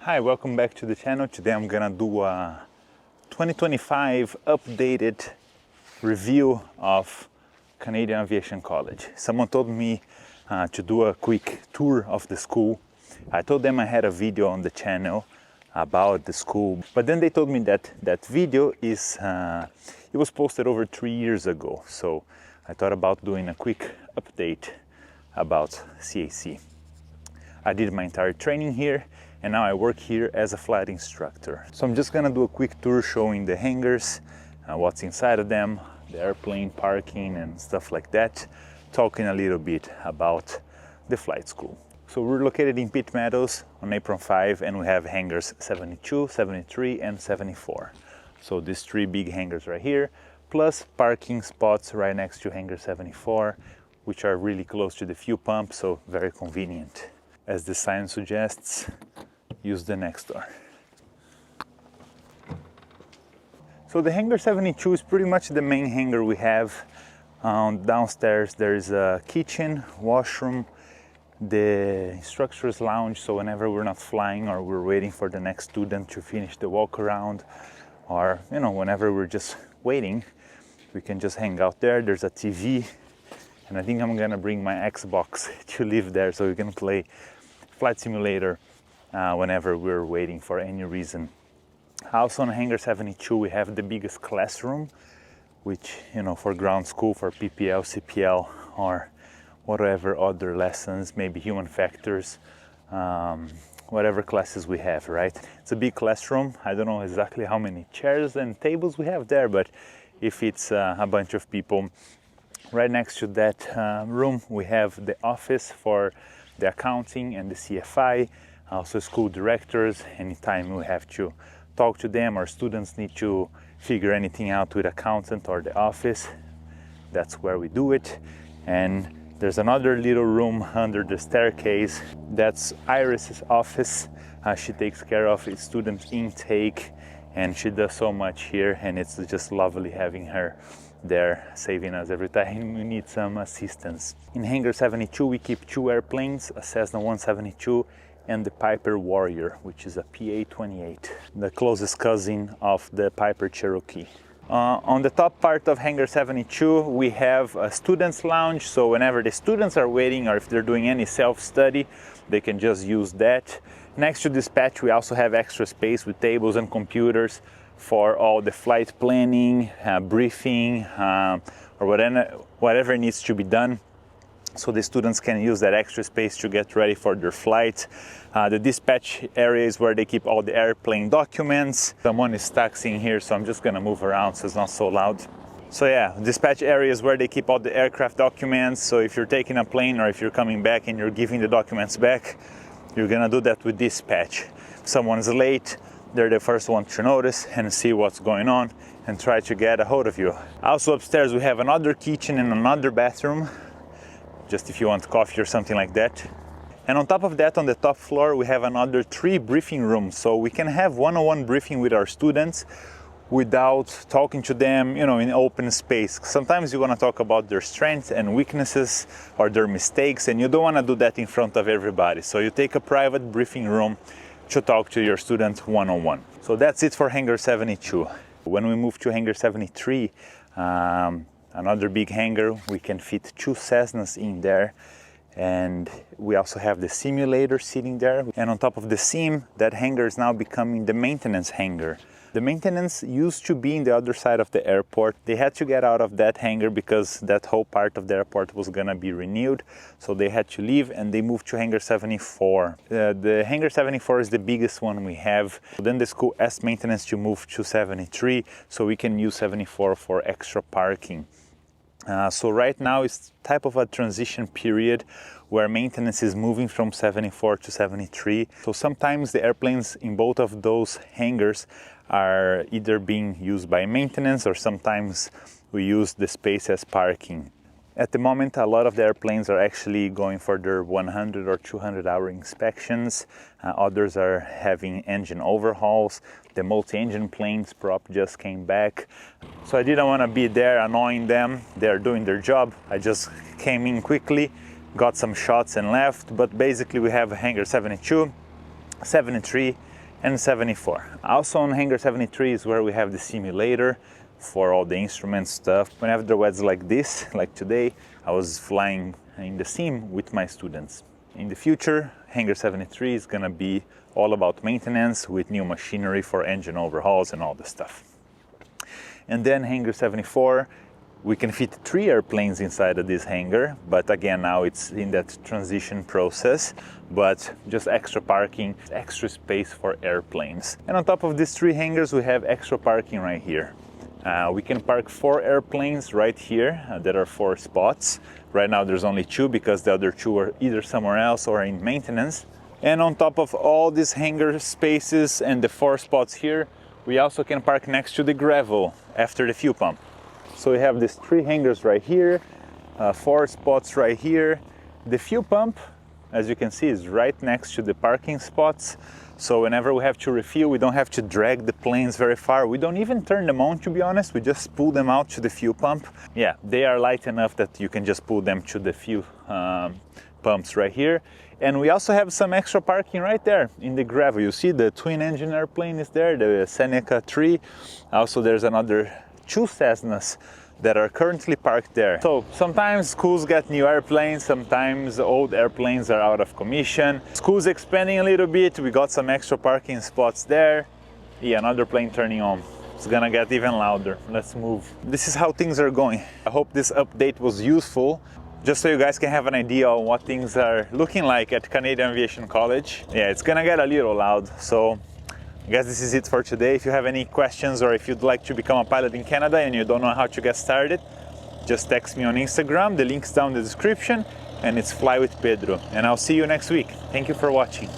Hi, welcome back to the channel. Today I'm gonna do a 2025 updated review of Canadian Aviation College. Someone told me to do a quick tour of the school. I told them I had a video on the channel about the school, but then they told me that that video is it was posted over 3 years ago. So I thought about doing a quick update about CAC. I did my entire training here, and now I work here as a flight instructor. So I'm just gonna do a quick tour showing the hangars, what's inside of them, the airplane parking and stuff like that, talking a little bit about the flight school. So we're located in Pitt Meadows on Apron 5, and we have hangars 72, 73 and 74. So these three big hangars right here, plus parking spots right next to hangar 74, which are really close to the fuel pump, so very convenient. As the sign suggests, use the next door. So the hangar 72 is pretty much the main hangar we have. Downstairs there is a kitchen, washroom, the instructor's lounge, so whenever we're not flying or we're waiting for the next student to finish the walk around, or whenever we're just waiting, we can just hang out there. There's a TV, and I think I'm gonna bring my Xbox to live there so we can play Flight Simulator whenever we're waiting for any reason. Also on hangar 72 we have the biggest classroom, which for ground school, for PPL, CPL, or whatever other lessons, maybe human factors, whatever classes we have, right? It's a big classroom. I don't know exactly how many chairs and tables we have there, but if it's a bunch of people. Right next to that room we have the office for the accounting and the CFI, also school directors. Anytime we have to talk to them or students need to figure anything out with accountant or the office, that's where we do it. And there's another little room under the staircase. That's Iris's office. She takes care of student intake, and she does so much here, and it's just lovely having her there, saving us every time we need some assistance. In hangar 72 we keep two airplanes, a Cessna 172 and the Piper Warrior, which is a PA-28, the closest cousin of the Piper Cherokee. On the top part of hangar 72 we have a students lounge, so whenever the students are waiting or if they're doing any self-study, they can just use that. Next to dispatch we also have extra space with tables and computers for all the flight planning, briefing, or whatever needs to be done. So the students can use that extra space to get ready for their flight. The dispatch area is where they keep all the airplane documents. Someone is taxiing here, so I'm just gonna move around so it's not so loud. So yeah, dispatch area is where they keep all the aircraft documents. So if you're taking a plane or if you're coming back and you're giving the documents back, you're gonna do that with dispatch. If someone's late, they're the first one to notice and see what's going on and try to get a hold of you. Also upstairs we have another kitchen and another bathroom, just if you want coffee or something like that. And on top of that, on the top floor, we have another 3 briefing rooms, so we can have one-on-one briefing with our students without talking to them, in open space. Sometimes you want to talk about their strengths and weaknesses or their mistakes, and you don't want to do that in front of everybody. So you take a private briefing room to talk to your students one-on-one. So that's it for hangar 72. When we move to hangar 73, another big hangar, we can fit 2 Cessnas in there, and we also have the simulator sitting there. And on top of the sim, that hangar is now becoming the maintenance hangar. The maintenance used to be in the other side of the airport. They had to get out of that hangar because that whole part of the airport was gonna be renewed. So they had to leave and they moved to hangar 74. The hangar 74 is the biggest one we have. Then the school asked maintenance to move to 73 so we can use 74 for extra parking. So right now it's type of a transition period where maintenance is moving from 74 to 73. So sometimes the airplanes in both of those hangars are either being used by maintenance or sometimes we use the space as parking. At the moment, a lot of the airplanes are actually going for their 100 or 200 hour inspections. Others are having engine overhauls. The multi-engine planes prop just came back. So I didn't want to be there annoying them. They're doing their job. I just came in quickly, got some shots and left. But basically we have hangar 72 73 and 74. Also on hangar 73 is where we have the simulator for all the instrument stuff. Whenever the weather's like this, like today, I was flying in the sim with my students. In the future, hangar 73 is gonna be all about maintenance with new machinery for engine overhauls and all the stuff. And then hangar 74, we can fit 3 airplanes inside of this hangar, but again, now it's in that transition process, but just extra parking, extra space for airplanes. And on top of these 3 hangars, we have extra parking right here. We can park 4 airplanes right here. There are 4 spots. Right now there's only 2 because the other 2 are either somewhere else or in maintenance. And on top of all these hangar spaces and the 4 spots here, we also can park next to the gravel after the fuel pump. So we have these 3 hangars right here, 4 spots right here. The fuel pump, as you can see, is right next to the parking spots. So whenever we have to refuel, we don't have to drag the planes very far. We don't even turn them on, to be honest. We just pull them out to the fuel pump. Yeah, they are light enough that you can just pull them to the fuel pumps right here. And we also have some extra parking right there in the gravel. You see the twin engine airplane is there, the Seneca 3. Also there's another 2 Cessnas that are currently parked there. So sometimes schools get new airplanes, sometimes old airplanes are out of commission. School's expanding a little bit, we got some extra parking spots there. Yeah, another plane turning on. It's gonna get even louder. Let's move. This is how things are going. I hope this update was useful, just so you guys can have an idea on what things are looking like at Canadian Aviation College. Yeah, it's gonna get a little loud, so I guess this is it for today. If you have any questions or if you'd like to become a pilot in Canada and you don't know how to get started, just text me on Instagram. The link's down in the description, and it's Fly with Pedro. And I'll see you next week. Thank you for watching.